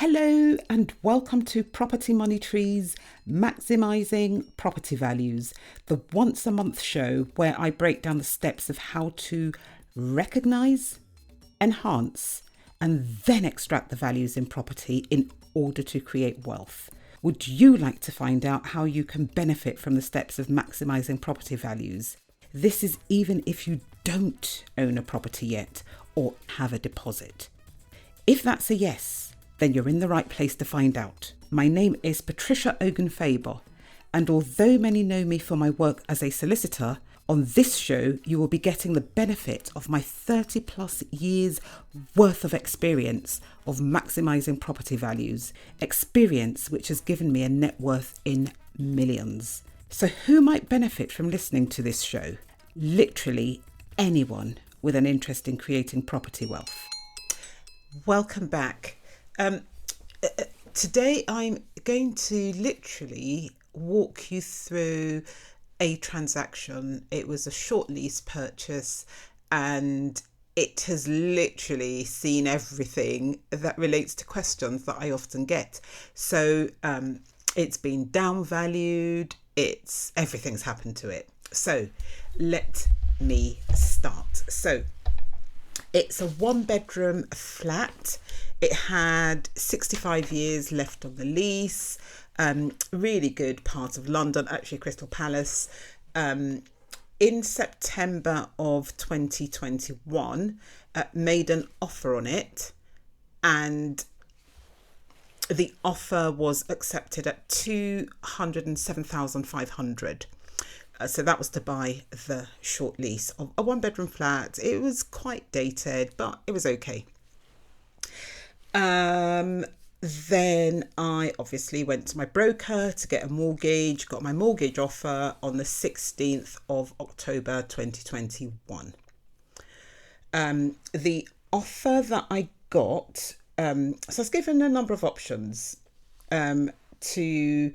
Hello and welcome to Property Money Trees Maximising Property Values, the once a month show where I break down the steps of how to recognise, enhance, and then extract the values in property in order to create wealth. Would you like to find out how you can benefit from the steps of maximising property values? This is even if you don't own a property yet or have a deposit. If that's a yes, then you're in the right place to find out. My name is Patricia Faber, and although many know me for my work as a solicitor, on this show you will be getting the benefit of my 30 plus years worth of experience of maximising property values, experience which has given me a net worth in millions. So who might benefit from listening to this show? Literally anyone with an interest in creating property wealth. Welcome back. Today I'm going to literally walk you through a transaction. It was a short lease purchase and it has literally seen everything that relates to questions that I often get. So it's been downvalued, everything's happened to it. So let me start. So it's a 1-bedroom flat. It had 65 years left on the lease. Really good part of London, actually Crystal Palace. In September of 2021, made an offer on it, and the offer was accepted at 207,500. So that was to buy the short lease of a 1-bedroom flat. It was quite dated, but it was okay. Then I obviously went to my broker to get a mortgage, got my mortgage offer on the 16th of October 2021. The offer that I got, so I was given a number of options to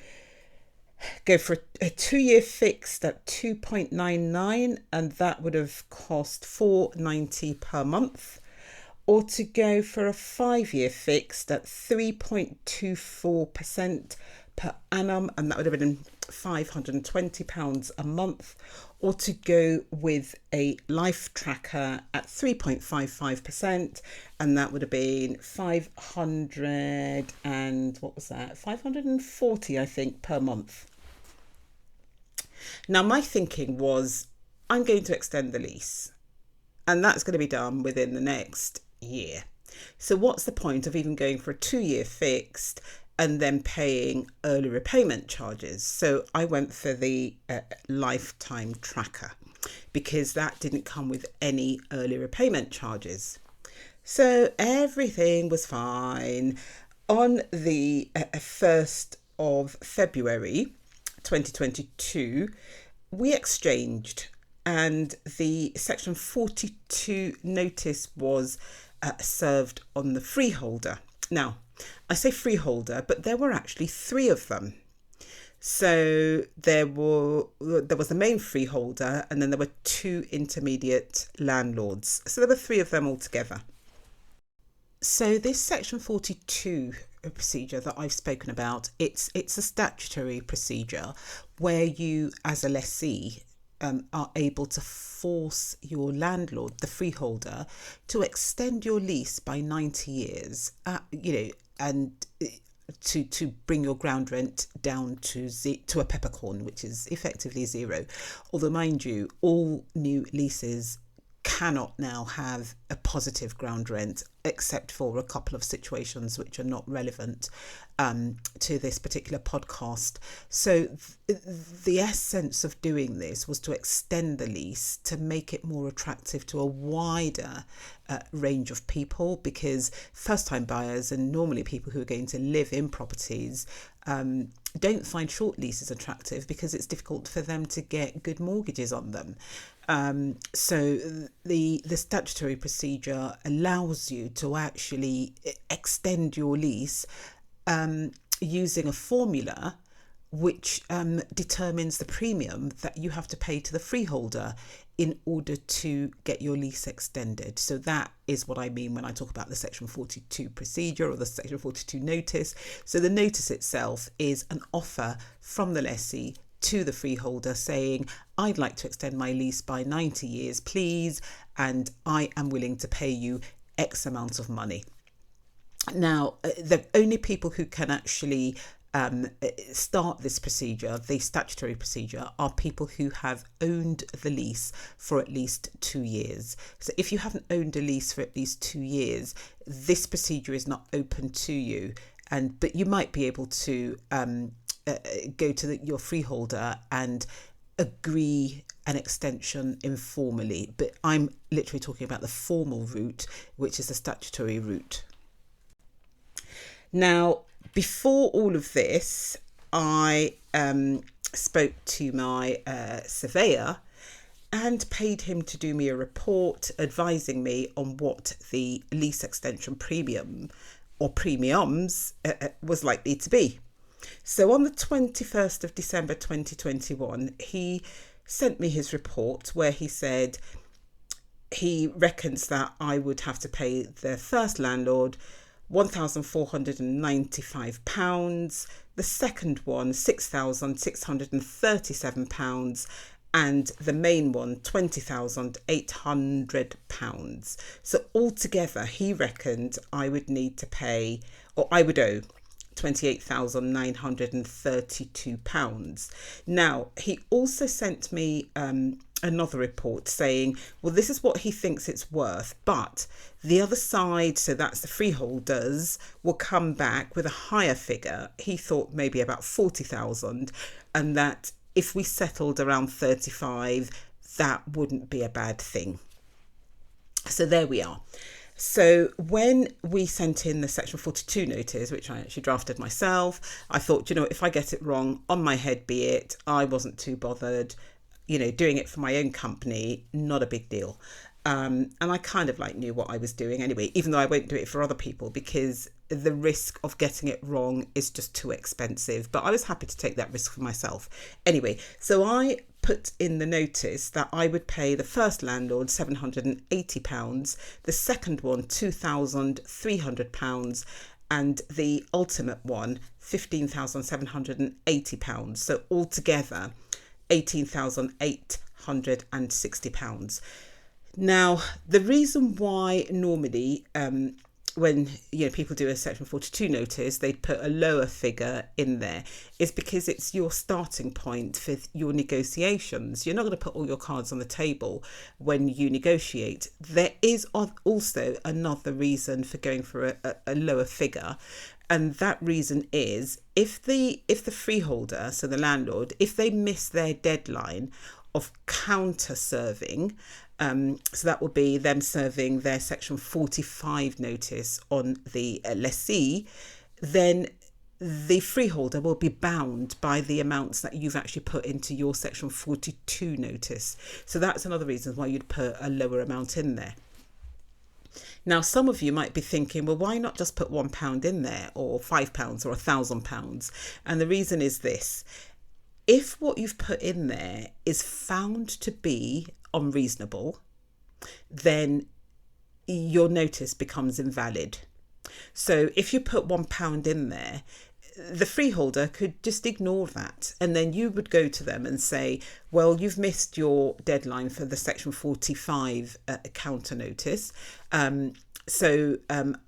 go for a 2-year fixed at 2.99, and that would have cost $490 per month, or to go for a 5-year fixed at 3.24% per annum, and that would have been £520 a month, or to go with a life tracker at 3.55%, and that would have been 540, I think, per month. Now my thinking was, I'm going to extend the lease, and that's going to be done within the next year. So what's the point of even going for a 2-year fixed and then paying early repayment charges? So I went for the lifetime tracker because that didn't come with any early repayment charges. So everything was fine. On the 1st of February 2022, we exchanged, and the section 42 notice was served on the freeholder. Now, I say freeholder, but there were actually 3 of them. So there was the main freeholder, and then there were 2 intermediate landlords. So there were 3 of them altogether. So this section 42 procedure that I've spoken about, it's a statutory procedure where you, as a lessee, are able to force your landlord, the freeholder, to extend your lease by 90 years, and to bring your ground rent down to a peppercorn, which is effectively 0. Although, mind you, all new leases cannot now have a positive ground rent, except for a couple of situations which are not relevant to this particular podcast. So the essence of doing this was to extend the lease to make it more attractive to a wider range of people, because first-time buyers and normally people who are going to live in properties don't find short leases attractive because it's difficult for them to get good mortgages on them. So the statutory procedure allows you to actually extend your lease using a formula which determines the premium that you have to pay to the freeholder in order to get your lease extended. So that is what I mean when I talk about the Section 42 procedure or the Section 42 notice. So the notice itself is an offer from the lessee to the freeholder saying, I'd like to extend my lease by 90 years, please, and I am willing to pay you X amount of money. Now, the only people who can actually start this procedure, the statutory procedure, are people who have owned the lease for at least 2 years. So if you haven't owned a lease for at least 2 years, this procedure is not open to you. But you might be able to go to your freeholder and agree an extension informally. But I'm literally talking about the formal route, which is the statutory route. Now, before all of this, I spoke to my surveyor and paid him to do me a report advising me on what the lease extension premium or premiums was likely to be. So on the 21st of December 2021, he sent me his report where he said he reckons that I would have to pay the first landlord £1,495, the second one £6,637, and the main one £20,800. So altogether, he reckoned I would need to pay, or I would owe, £28,932. Now, he also sent me another report saying, well, this is what he thinks it's worth, but the other side, so that's the freeholders, will come back with a higher figure. He thought maybe about 40,000, and that if we settled around 35, that wouldn't be a bad thing. So there we are. So when we sent in the Section 42 notice, which I actually drafted myself, I thought, if I get it wrong, on my head be it. I wasn't too bothered, doing it for my own company, not a big deal. And I kind of knew what I was doing anyway, even though I won't do it for other people because the risk of getting it wrong is just too expensive. But I was happy to take that risk for myself. Anyway, so I put in the notice that I would pay the first landlord £780, the second one £2,300, and the ultimate one £15,780. So altogether, £18,860. Now, the reason why normally when people do a Section 42 notice, they'd put a lower figure in there is because it's your starting point for your negotiations. You're not going to put all your cards on the table when you negotiate. There is also another reason for going for a lower figure. And that reason is if the freeholder, so the landlord, if they miss their deadline of counter serving, so that will be them serving their Section 45 notice on the lessee, then the freeholder will be bound by the amounts that you've actually put into your Section 42 notice. So that's another reason why you'd put a lower amount in there. Now, some of you might be thinking, well, why not just put £1 in there or £5 or £1,000? And the reason is this. If what you've put in there is found to be unreasonable, then your notice becomes invalid. So if you put £1 in there, the freeholder could just ignore that. And then you would go to them and say, well, you've missed your deadline for the Section 45 counter notice. So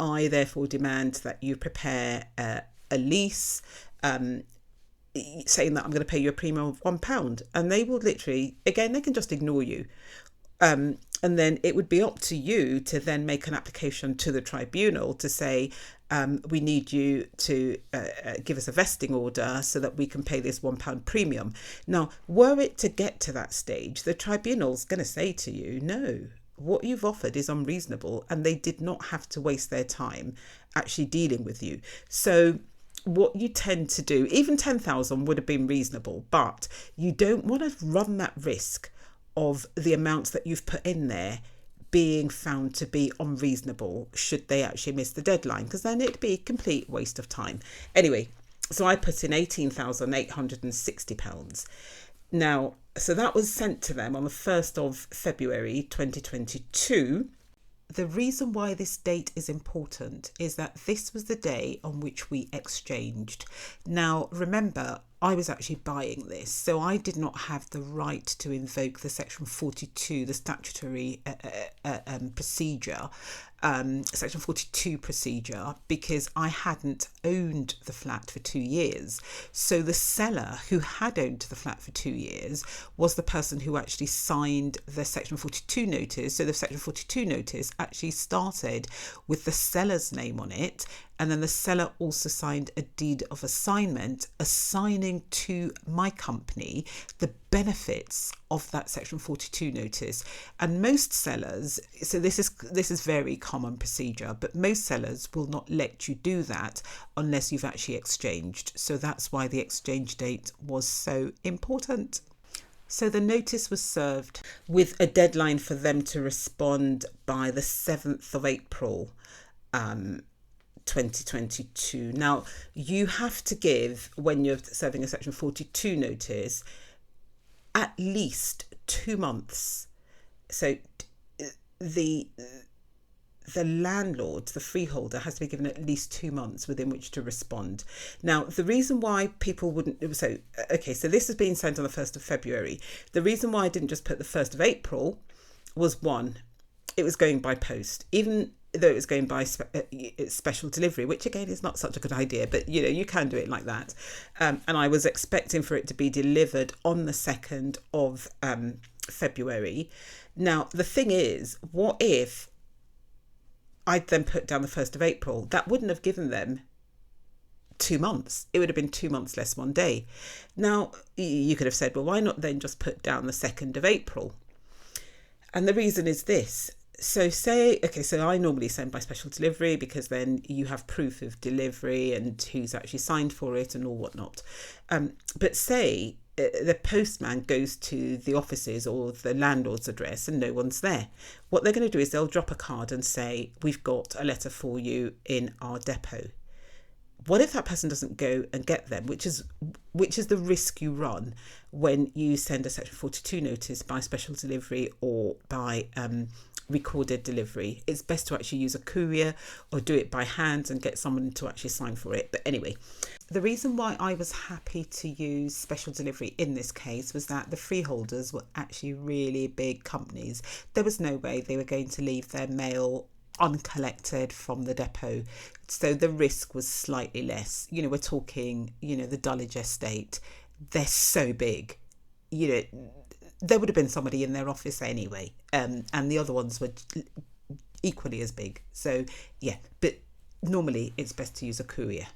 I therefore demand that you prepare a lease saying that I'm going to pay you a premium of £1. And they will literally, again, they can just ignore you. And then it would be up to you to then make an application to the tribunal to say, we need you to give us a vesting order so that we can pay this £1 premium. Now, were it to get to that stage, the tribunal's going to say to you, no, what you've offered is unreasonable, and they did not have to waste their time actually dealing with you. So what you tend to do, even 10,000 would have been reasonable, but you don't want to run that risk of the amounts that you've put in there being found to be unreasonable should they actually miss the deadline, because then it'd be a complete waste of time. Anyway, So I put in £18,860. Now, so that was sent to them on the 1st of February 2022. The reason why this date is important is that this was the day on which we exchanged. Now, remember, I was actually buying this, so I did not have the right to invoke the Section 42, the statutory procedure, Section 42 procedure, because I hadn't owned the flat for 2 years. So the seller who had owned the flat for 2 years was the person who actually signed the Section 42 notice. So the Section 42 notice actually started with the seller's name on it, and then the seller also signed a deed of assignment assigning to my company the benefits of that Section 42 notice. And most sellers, so this is very common procedure, but most sellers will not let you do that unless you've actually exchanged. So that's why the exchange date was so important. So the notice was served with a deadline for them to respond by the 7th of April 2022. Now, you have to give, when you're serving a Section 42 notice, at least 2 months. So the landlord, the freeholder, has to be given at least 2 months within which to respond. Now, the reason why people wouldn't, so this has been sent on the 1st of February. The reason why I didn't just put the 1st of April was, one, it was going by post, even though it was going by special delivery, which again is not such a good idea, but you can do it like that. And I was expecting for it to be delivered on the 2nd of February. Now, the thing is, what if I'd then put down the 1st of April? That wouldn't have given them 2 months. It would have been 2 months less 1 day. Now, you could have said, well, why not then just put down the 2nd of April? And the reason is this. So so I normally send by special delivery because then you have proof of delivery and who's actually signed for it and all whatnot. But say the postman goes to the offices or the landlord's address and no one's there. What they're going to do is they'll drop a card and say, we've got a letter for you in our depot. What if that person doesn't go and get them, which is the risk you run when you send a Section 42 notice by special delivery or by recorded delivery? It's best to actually use a courier or do it by hand and get someone to actually sign for it. But anyway, the reason why I was happy to use special delivery in this case was that the freeholders were actually really big companies. There was no way they were going to leave their mail uncollected from the depot, so the risk was slightly less. We're talking, the Dulwich estate, they're so big, there would have been somebody in their office anyway, and the other ones were equally as big. So yeah, but normally it's best to use a courier.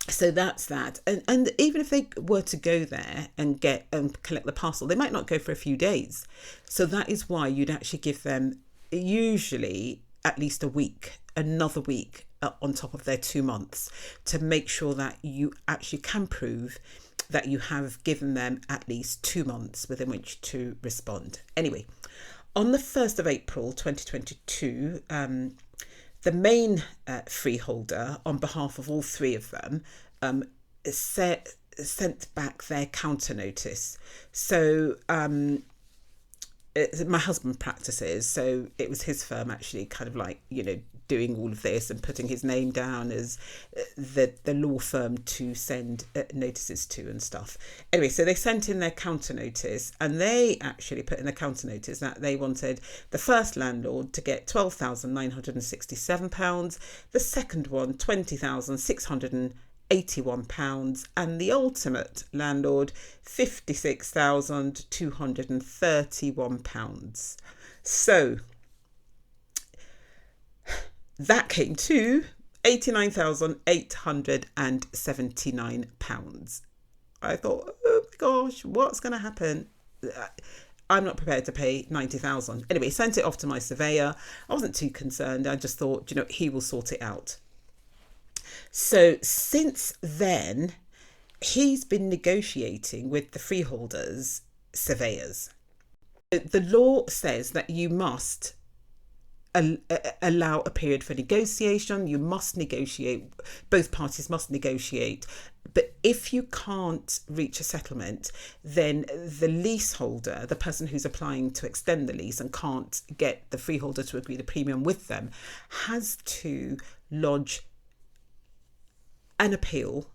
So that's that. And even if they were to go there and get and collect the parcel, they might not go for a few days. So that is why you'd actually give them usually at least a week, another week on top of their 2 months, to make sure that you actually can prove that you have given them at least 2 months within which to respond. Anyway, on the 1st of April 2022, the main freeholder, on behalf of all three of them, sent back their counter notice. So my husband practices, so it was his firm actually kind of like, doing all of this and putting his name down as the law firm to send notices to and stuff. Anyway, so they sent in their counter notice, and they actually put in the counter notice that they wanted the first landlord to get £12,967, the second one £20,681, and the ultimate landlord £56,231. So that came to £89,879. I thought, oh my gosh, what's going to happen? I'm not prepared to pay £90,000. Anyway, sent it off to my surveyor. I wasn't too concerned. I just thought, he will sort it out. So since then, he's been negotiating with the freeholders' surveyors. The law says that you must allow a period for negotiation. You must negotiate, both parties must negotiate. But if you can't reach a settlement, then the leaseholder, the person who's applying to extend the lease and can't get the freeholder to agree the premium with them, has to lodge an appeal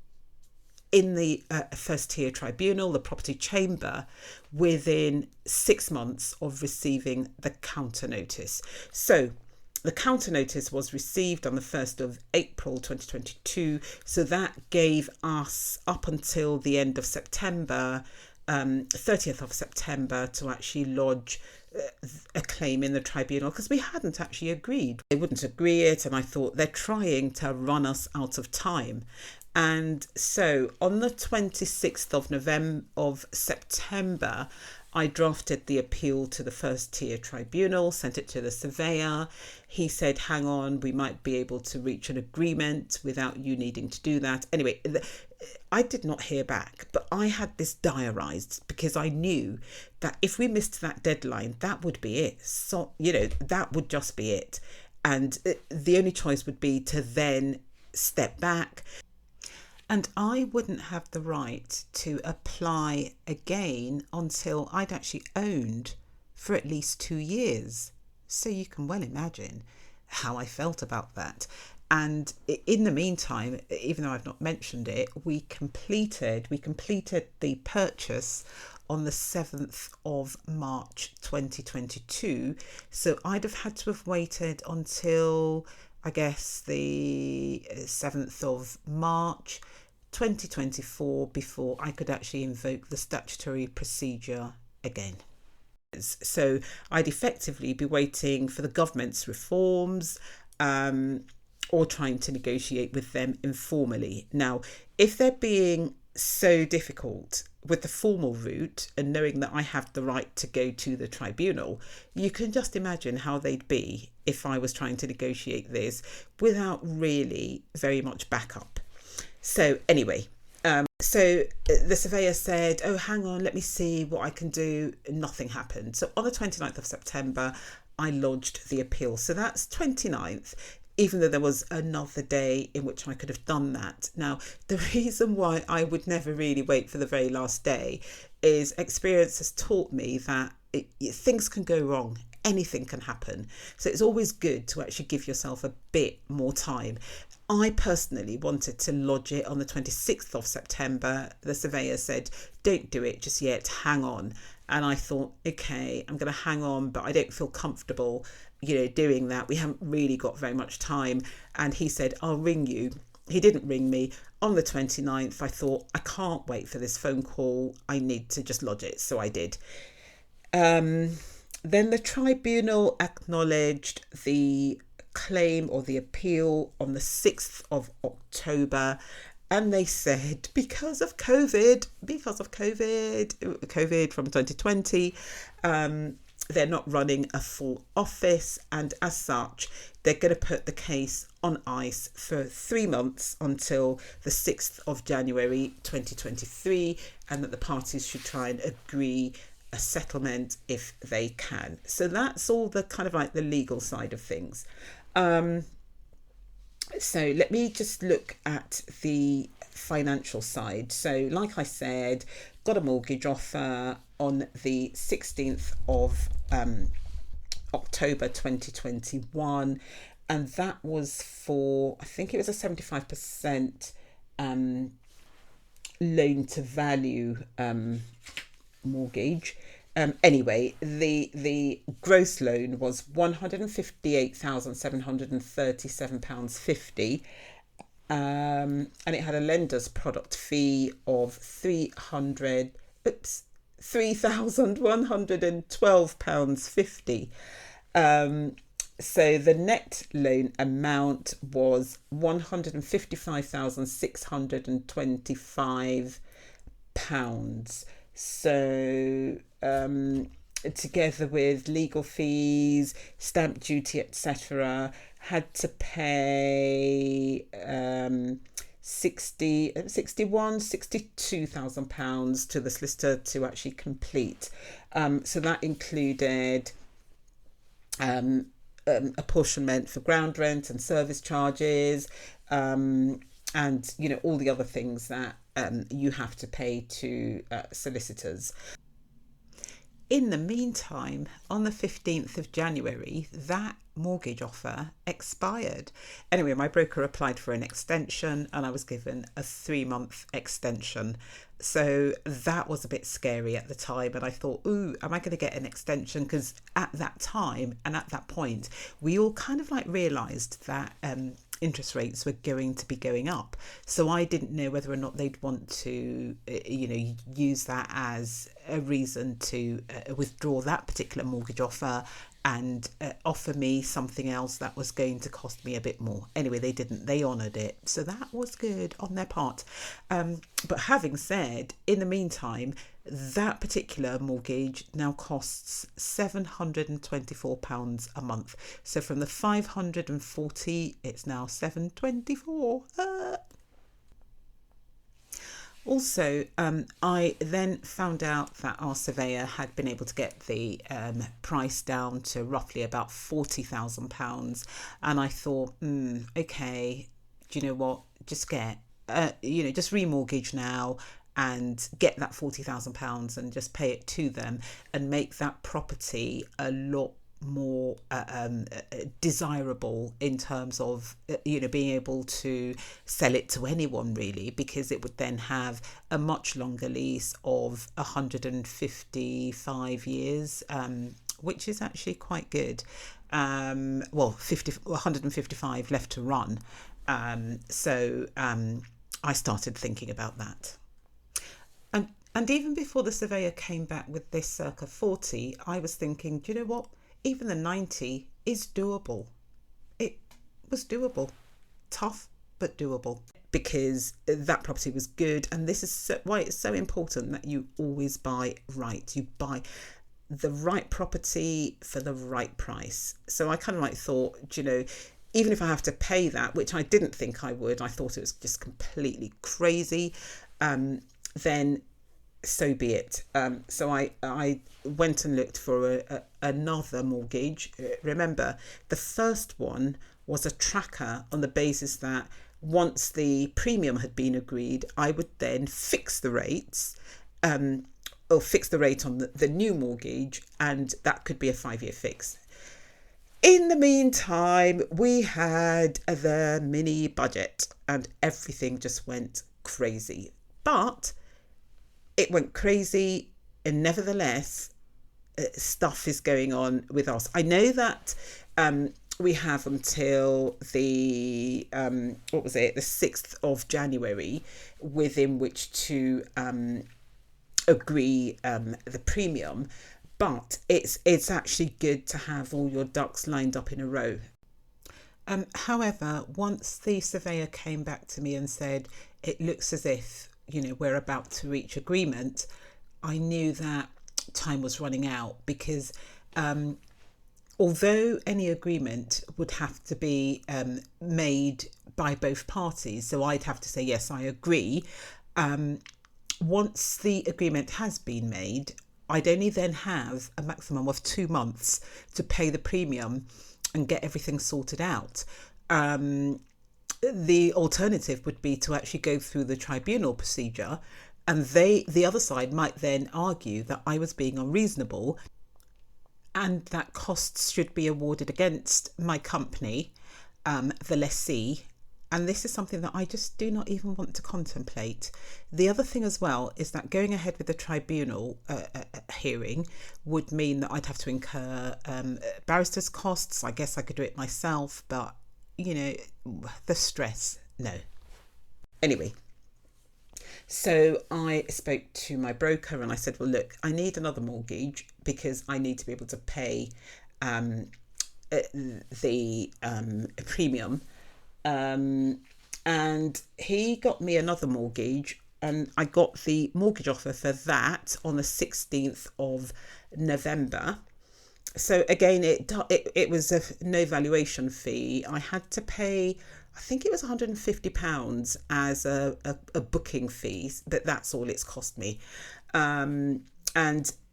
in the first tier tribunal, the property chamber, within 6 months of receiving the counter notice. So the counter notice was received on the 1st of April 2022. So that gave us up until the end of September, 30th of September, to actually lodge a claim in the tribunal, because we hadn't actually agreed. They wouldn't agree it, and I thought they're trying to run us out of time. And so on the 26th of September, I drafted the appeal to the first tier tribunal, sent it to the surveyor. He said, hang on, we might be able to reach an agreement without you needing to do that. Anyway, I did not hear back, but I had this diarised because I knew that if we missed that deadline, that would be it. So, that would just be it. And the only choice would be to then step back. And I wouldn't have the right to apply again until I'd actually owned for at least 2 years. So you can well imagine how I felt about that. And in the meantime, even though I've not mentioned it, we completed the purchase on the 7th of March 2022. So I'd have had to have waited until, I guess, the 7th of March 2024 before I could actually invoke the statutory procedure again. So I'd effectively be waiting for the government's reforms, or trying to negotiate with them informally. Now, if they're being so difficult with the formal route and knowing that I have the right to go to the tribunal, you can just imagine how they'd be if I was trying to negotiate this without really very much backup. So anyway, so the surveyor said, oh, hang on, let me see what I can do. Nothing happened. So on the 29th of September, I lodged the appeal. So that's 29th, even though there was another day in which I could have done that. Now, the reason why I would never really wait for the very last day is experience has taught me that things can go wrong. Anything can happen. So it's always good to actually give yourself a bit more time. I personally wanted to lodge it on the 26th of September. The surveyor said, don't do it just yet, hang on. And I thought, okay, I'm going to hang on, but I don't feel comfortable, doing that. We haven't really got very much time. And he said, I'll ring you. He didn't ring me. On the 29th, I thought, I can't wait for this phone call. I need to just lodge it. So I did. Then the tribunal acknowledged the claim or the appeal on the 6th of October, and they said because of COVID from 2020, they're not running a full office, and as such they're going to put the case on ice for 3 months until the 6th of January 2023, and that the parties should try and agree a settlement if they can. So that's all the kind of like the legal side of things. So let me just look at the financial side. So like I said, got a mortgage offer on the 16th of October 2021, and that was for, I think it was a 75% loan to value mortgage. Anyway, the gross loan was £158,737.50, and it had a lender's product fee of £3,112.50. So the net loan amount was £155,625. So together with legal fees, stamp duty, etc., had to pay £62,000 to the solicitor to actually complete. So that included apportionment for ground rent and service charges, and all the other things that you have to pay to solicitors. In the meantime, on the 15th of January, that mortgage offer expired. Anyway, my broker applied for an extension and I was given a 3-month extension. So that was a bit scary at the time. And I thought, ooh, am I going to get an extension? Because at that time and at that point, we all kind of like realised that interest rates were going to be going up. So I didn't know whether or not they'd want to, use that as a reason to withdraw that particular mortgage offer and offer me something else that was going to cost me a bit more. Anyway, they didn't. They honoured it. So that was good on their part. But having said, in the meantime, that particular mortgage now costs £724 a month. So from the 540, it's now 724. Also, I then found out that our surveyor had been able to get the price down to roughly about £40,000. And I thought, okay, do you know what? Just get, just remortgage now and get that £40,000 and just pay it to them and make that property a lot more desirable in terms of being able to sell it to anyone, really, because it would then have a much longer lease of 155 years, which is actually quite good. 155 left to run. So I started thinking about that. And even before the surveyor came back with this circa 40, I was thinking, do you know what? Even the 90 is doable. It was doable. Tough, but doable. Because that property was good. And this is why it's so important that you always buy right. You buy the right property for the right price. So I kind of like thought, even if I have to pay that, which I didn't think I would, I thought it was just completely crazy, then so be it. So I went and looked for another mortgage. Remember, the first one was a tracker on the basis that once the premium had been agreed, I would then fix the rates, or fix the rate on the new mortgage, and that could be a 5-year fix. In the meantime, we had the mini budget and everything just went crazy. But it went crazy, and nevertheless, stuff is going on with us. I know that we have until the the 6th of January, within which to agree the premium, but it's actually good to have all your ducks lined up in a row. However, once the surveyor came back to me and said it looks as if we're about to reach agreement, I knew that time was running out, because although any agreement would have to be made by both parties, so I'd have to say, yes, I agree. Once the agreement has been made, I'd only then have a maximum of 2 months to pay the premium and get everything sorted out. The alternative would be to actually go through the tribunal procedure, and the other side might then argue that I was being unreasonable and that costs should be awarded against my company, the lessee. And this is something that I just do not even want to contemplate. The other thing as well is that going ahead with the tribunal hearing would mean that I'd have to incur barrister's costs. I guess I could do it myself, but the stress, no. Anyway, so I spoke to my broker and I said, well, look, I need another mortgage because I need to be able to pay the premium. And he got me another mortgage, and I got the mortgage offer for that on the 16th of November. So again, it was a no valuation fee. I had to pay, I think it was £150 as a booking fee, but that's all it's cost me. And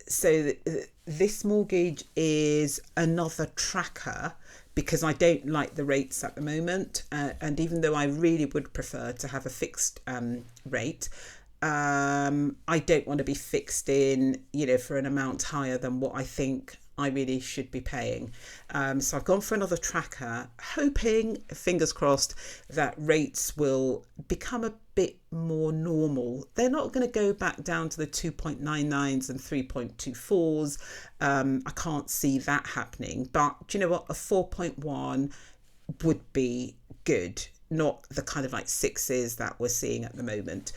so this mortgage is another tracker because I don't like the rates at the moment. And even though I really would prefer to have a fixed rate, I don't want to be fixed in, for an amount higher than what I think I really should be paying. So I've gone for another tracker, hoping, fingers crossed, that rates will become a bit more normal. They're not going to go back down to the 2.99s and 3.24s. I can't see that happening. But do you know what? A 4.1 would be good, not the kind of like sixes that we're seeing at the moment.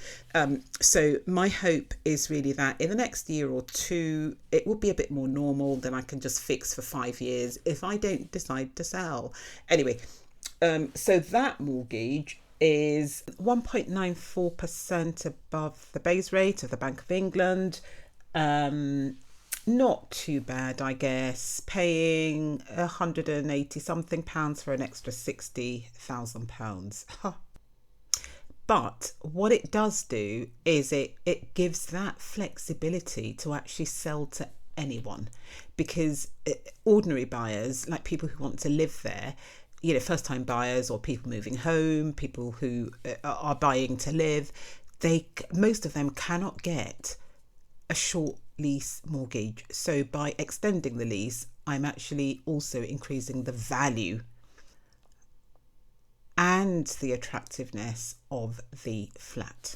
So my hope is really that in the next year or two, it will be a bit more normal. Then I can just fix for 5 years if I don't decide to sell. Anyway, so that mortgage is 1.94% above the base rate of the Bank of England. Not too bad, I guess. Paying 180 something pounds for an extra £60,000. But what it does do is it gives that flexibility to actually sell to anyone, because ordinary buyers, like people who want to live there, first time buyers or people moving home, people who are buying to live, most of them cannot get a short lease mortgage. So by extending the lease, I'm actually also increasing the value and the attractiveness of the flat.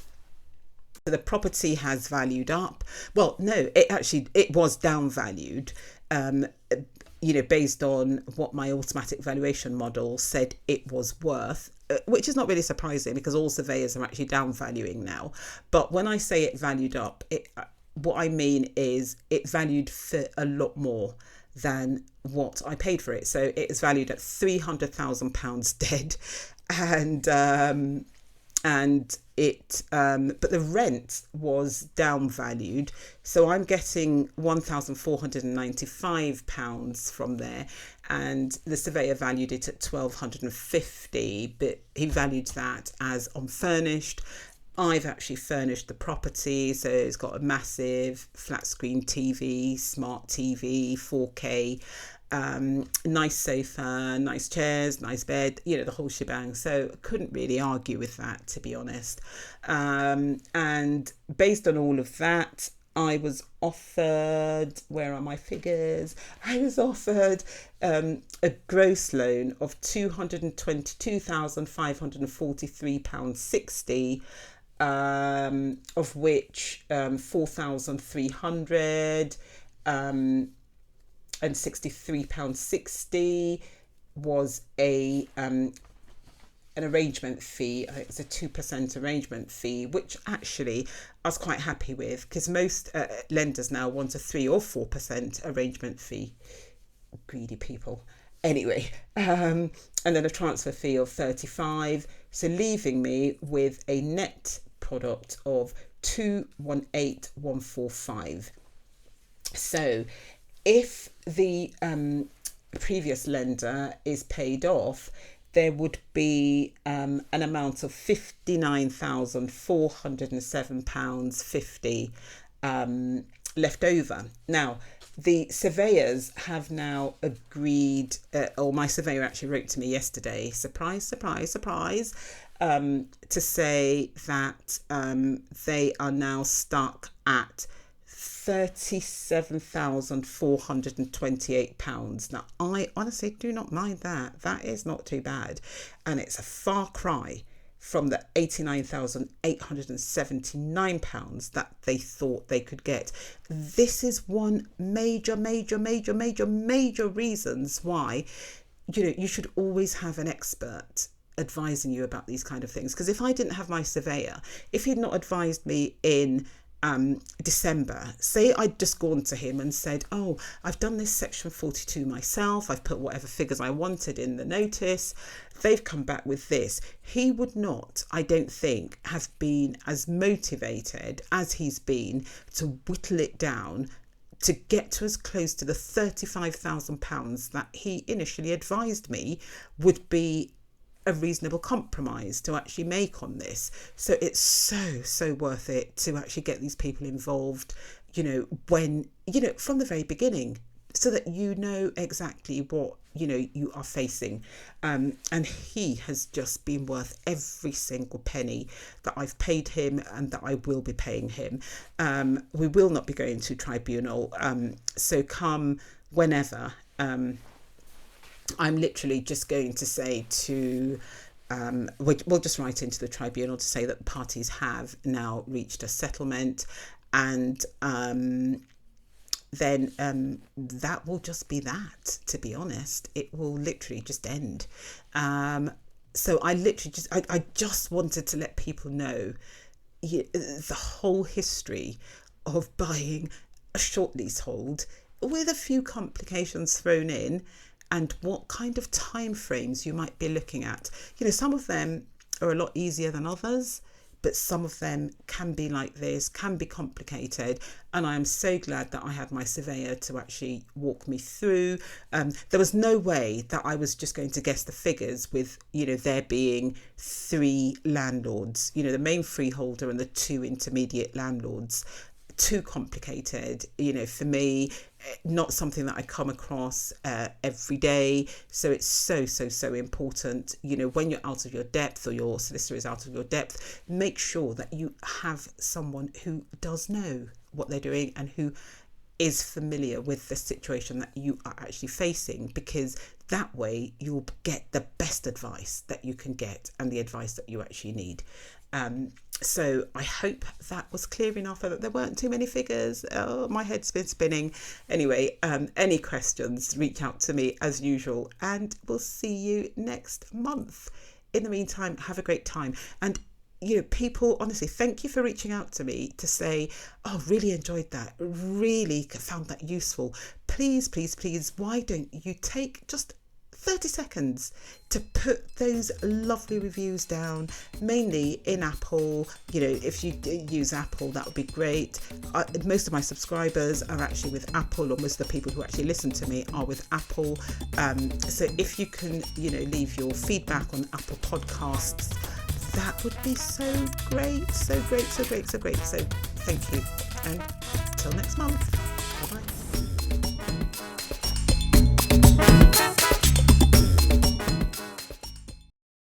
So the property has valued up. Well, no, it was down valued, based on what my automatic valuation model said it was worth, which is not really surprising because all surveyors are actually down valuing now. But when I say it valued up, what I mean is it valued for a lot more than what I paid for it. So it is valued at £300,000 dead, but the rent was down valued. So I'm getting £1,495 from there, and the surveyor valued it at £1,250, but he valued that as unfurnished. I've actually furnished the property, so it's got a massive flat screen TV, smart TV, 4K, nice sofa, nice chairs, nice bed, the whole shebang. So I couldn't really argue with that, to be honest. And based on all of that, I was offered, where are my figures? I was offered a gross loan of £222,543.60, of which 4,300 and £63.60 was an arrangement fee. It's a 2% arrangement fee, which actually I was quite happy with, because most lenders now want a 3 or 4% arrangement fee. Greedy people. Anyway, and then a transfer fee of 35, so leaving me with a net product of 218,145. So if the previous lender is paid off, there would be an amount of £59,407.50 left over. Now, the surveyors have now agreed, or my surveyor actually wrote to me yesterday, surprise, surprise, surprise, to say that they are now stuck at £37,428. Now, I honestly do not mind that. That is not too bad. And it's a far cry from the £89,879 that they thought they could get. This is one major reasons why, you should always have an expert advising you about these kind of things. Because if I didn't have my surveyor, if he'd not advised me in December, say I'd just gone to him and said, oh, I've done this section 42 myself, I've put whatever figures I wanted in the notice, they've come back with this, he would not, I don't think, have been as motivated as he's been to whittle it down to get to as close to the £35,000 that he initially advised me would be a reasonable compromise to actually make on this. So it's so worth it to actually get these people involved, when, from the very beginning, so that you know exactly what you are facing. And he has just been worth every single penny that I've paid him and that I will be paying him. We will not be going to tribunal, so come whenever. I'm literally just going to say to we'll just write into the tribunal to say that the parties have now reached a settlement, and then that will just be that. To be honest, it will literally just end. So I literally I just wanted to let people know the whole history of buying a short leasehold with a few complications thrown in, and what kind of time frames you might be looking at. Some of them are a lot easier than others, but some of them can be like this, can be complicated. And I am so glad that I had my surveyor to actually walk me through. There was no way that I was just going to guess the figures with, there being 3 landlords, the main freeholder and the 2 intermediate landlords. Too complicated, for me, not something that I come across every day. So it's so important, when you're out of your depth, or your solicitor is out of your depth, make sure that you have someone who does know what they're doing and who is familiar with the situation that you are actually facing, because that way you'll get the best advice that you can get and the advice that you actually need. So I hope that was clear enough, that there weren't too many figures. Oh, my head's been spinning. Anyway, any questions, reach out to me as usual, and we'll see you next month. In the meantime, have a great time. And people, honestly, thank you for reaching out to me to say, oh, really enjoyed that, really found that useful. Please, why don't you take just 30 seconds to put those lovely reviews down, mainly in Apple. If you use Apple, that would be great. Most of my subscribers are actually with Apple, or most of the people who actually listen to me are with Apple. So if you can, leave your feedback on Apple Podcasts, that would be so great. So thank you, and till next month.